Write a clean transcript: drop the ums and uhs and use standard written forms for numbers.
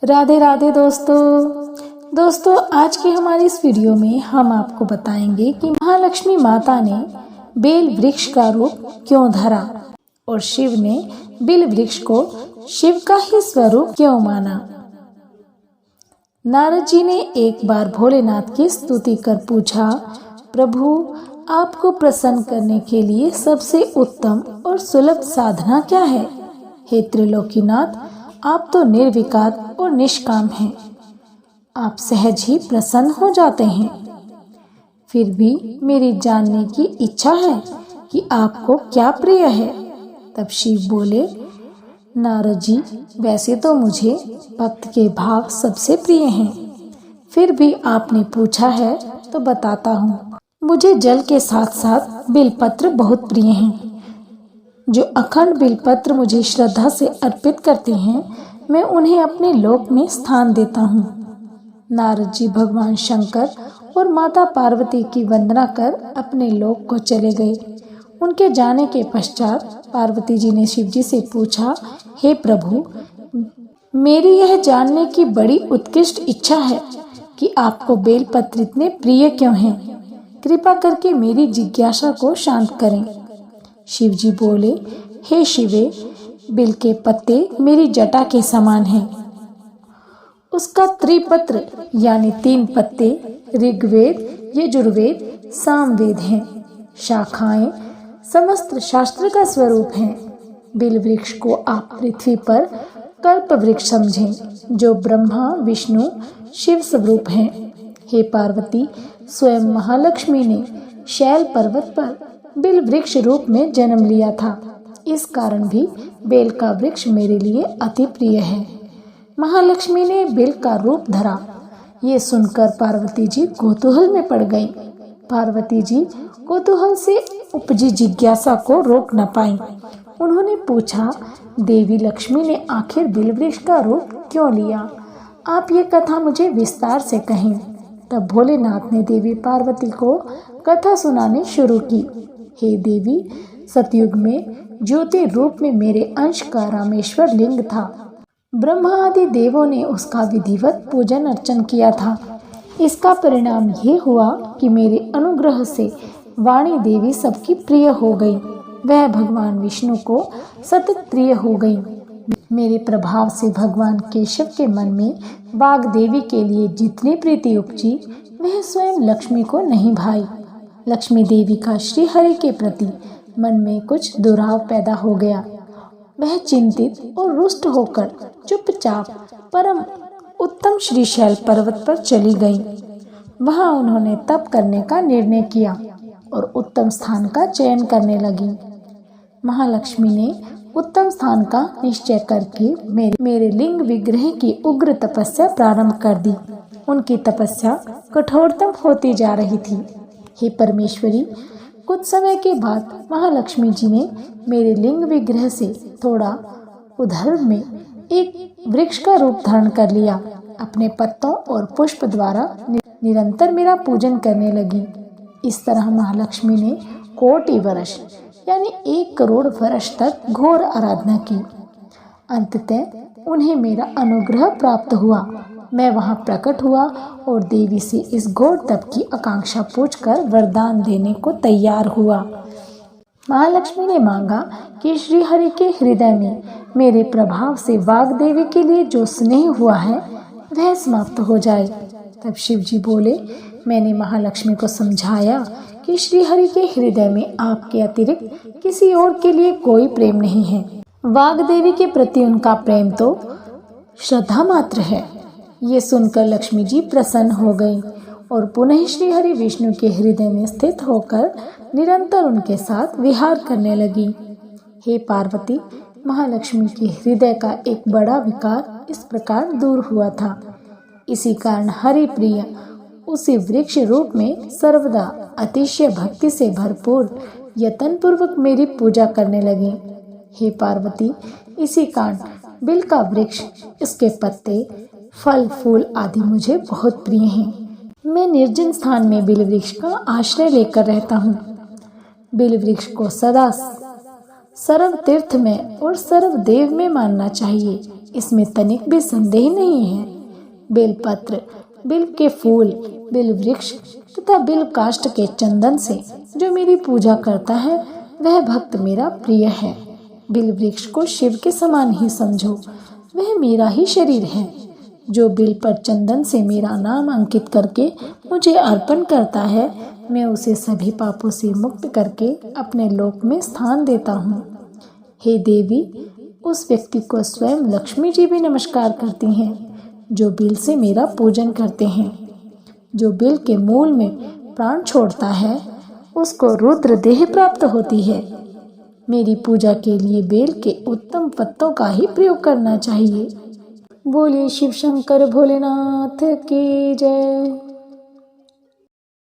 राधे राधे दोस्तों आज की हमारी इस वीडियो में हम आपको बताएंगे कि महालक्ष्मी माता ने बेल वृक्ष का रूप क्यों धरा और शिव ने बेल वृक्ष को शिव का ही स्वरूप क्यों माना। नारद जी ने एक बार भोलेनाथ की स्तुति कर पूछा, प्रभु आपको प्रसन्न करने के लिए सबसे उत्तम और सुलभ साधना क्या है? हे त्रिलोकीनाथ, आप तो निर्विकार और निष्काम हैं, आप सहज ही प्रसन्न हो जाते हैं। फिर भी मेरी जानने की इच्छा है कि आपको क्या प्रिय है। तब शिव बोले, नारद जी, वैसे तो मुझे भक्त के भाव सबसे प्रिय हैं, फिर भी आपने पूछा है तो बताता हूँ। मुझे जल के साथ साथ बिलपत्र बहुत प्रिय हैं। जो अखंड बिलपत्र मुझे श्रद्धा से अर्पित करते हैं, मैं उन्हें अपने लोक में स्थान देता हूँ। नारद जी भगवान शंकर और माता पार्वती की वंदना कर अपने लोक को चले गए। उनके जाने के पश्चात पार्वती जी ने शिव जी से पूछा, हे प्रभु, मेरी यह जानने की बड़ी उत्कृष्ट इच्छा है कि आपको बेलपत्र इतने प्रिय क्यों हैं। कृपा करके मेरी जिज्ञासा को शांत करें। शिव जी बोले, हे शिवे, बिल के पत्ते मेरी जटा के समान हैं। उसका त्रिपत्र यानी 3 पत्ते ऋग्वेद, यजुर्वेद, सामवेद हैं। शाखाएं समस्त शास्त्र का स्वरूप हैं। बिल वृक्ष को आप पृथ्वी पर कल्प वृक्ष समझें, जो ब्रह्मा विष्णु शिव स्वरूप हैं। हे पार्वती, स्वयं महालक्ष्मी ने शैल पर्वत पर बेल वृक्ष रूप में जन्म लिया था। इस कारण भी बेल का वृक्ष मेरे लिए अति प्रिय है। महालक्ष्मी ने बेल का रूप धरा। ये सुनकर पार्वती जी कौतूहल में पड़ गईं। पार्वती जी कौतूहल से उपजी जिज्ञासा को रोक न पाईं। उन्होंने पूछा, देवी लक्ष्मी ने आखिर बेल वृक्ष का रूप क्यों लिया? आप ये कथा मुझे विस्तार से कहें। तब भोलेनाथ ने देवी पार्वती को कथा सुनानी शुरू की। हे देवी, सतयुग में ज्योति रूप में मेरे अंश का रामेश्वर लिंग था। ब्रह्मा आदि देवों ने उसका विधिवत पूजन अर्चन किया था। इसका परिणाम ये हुआ कि मेरे अनुग्रह से वाणी देवी सबकी प्रिय हो गई। वह भगवान विष्णु को सतत प्रिय हो गई। मेरे प्रभाव से भगवान केशव के मन में वाग देवी के लिए जितनी प्रीति उपजी, वह स्वयं लक्ष्मी को नहीं भाई। लक्ष्मी देवी का श्री हरि के प्रति मन में कुछ दुराव पैदा हो गया। वह चिंतित और रुष्ट होकर चुपचाप परम उत्तम श्रीशैल पर्वत पर चली गई। वहां उन्होंने तप करने का निर्णय किया और उत्तम स्थान का चयन करने लगी। महालक्ष्मी ने उत्तम स्थान का निश्चय करके मेरे लिंग विग्रह की उग्र तपस्या प्रारंभ कर दी। उनकी तपस्या कठोरतम होती जा रही थी। हे परमेश्वरी, कुछ समय के बाद महालक्ष्मी जी ने मेरे लिंग विग्रह से थोड़ा उधर में एक वृक्ष का रूप धारण कर लिया। अपने पत्तों और पुष्प द्वारा निरंतर मेरा पूजन करने लगी। इस तरह महालक्ष्मी ने कोटि वर्ष यानी 1 करोड़ वर्ष तक घोर आराधना की। अंततः उन्हें मेरा अनुग्रह प्राप्त हुआ। मैं वहां प्रकट हुआ और देवी से इस घोर तप की आकांक्षा पूछकर वरदान देने को तैयार हुआ। महालक्ष्मी ने मांगा कि श्री हरि के हृदय में मेरे प्रभाव से वाग देवी के लिए जो स्नेह हुआ है, वह समाप्त हो जाए। तब शिव जी बोले, मैंने महालक्ष्मी को समझाया कि श्री हरि के हृदय में आपके अतिरिक्त किसी और के लिए कोई प्रेम नहीं है। वाग देवी के प्रति उनका प्रेम तो श्रद्धा मात्र है। ये सुनकर लक्ष्मी जी प्रसन्न हो गई और पुनः श्री हरि विष्णु के हृदय में स्थित होकर निरंतर उनके साथ विहार करने लगी। हे पार्वती, महालक्ष्मी के हृदय का एक बड़ा विकार इस प्रकार दूर हुआ था। इसी कारण हरि प्रिय उसी वृक्ष रूप में सर्वदा अतिशय भक्ति से भरपूर यत्न पूर्वक मेरी पूजा करने लगे। हे पार्वती, इसी कारण बिल का वृक्ष, इसके पत्ते, फल फूल आदि मुझे बहुत प्रिय हैं। मैं निर्जन स्थान में बिल वृक्ष का आश्रय लेकर रहता हूँ। बिल वृक्ष को सदा सर्व तीर्थ में और सर्व देव में मानना चाहिए। इसमें तनिक भी संदेह नहीं है। बेलपत्र, बिल के फूल, बिल वृक्ष तथा बिल काष्ठ के चंदन से जो मेरी पूजा करता है वह भक्त मेरा प्रिय है। बिल वृक्ष को शिव के समान ही समझो, वह मेरा ही शरीर है। जो बिल पर चंदन से मेरा नाम अंकित करके मुझे अर्पण करता है, मैं उसे सभी पापों से मुक्त करके अपने लोक में स्थान देता हूँ। हे देवी, उस व्यक्ति को स्वयं लक्ष्मी जी भी नमस्कार करती हैं जो बिल से मेरा पूजन करते हैं। जो बिल के मूल में प्राण छोड़ता है उसको रुद्र देह प्राप्त होती है। मेरी पूजा के लिए बेल के उत्तम पत्तों का ही प्रयोग करना चाहिए। बोलिए शिव शंकर भोलेनाथ की जय।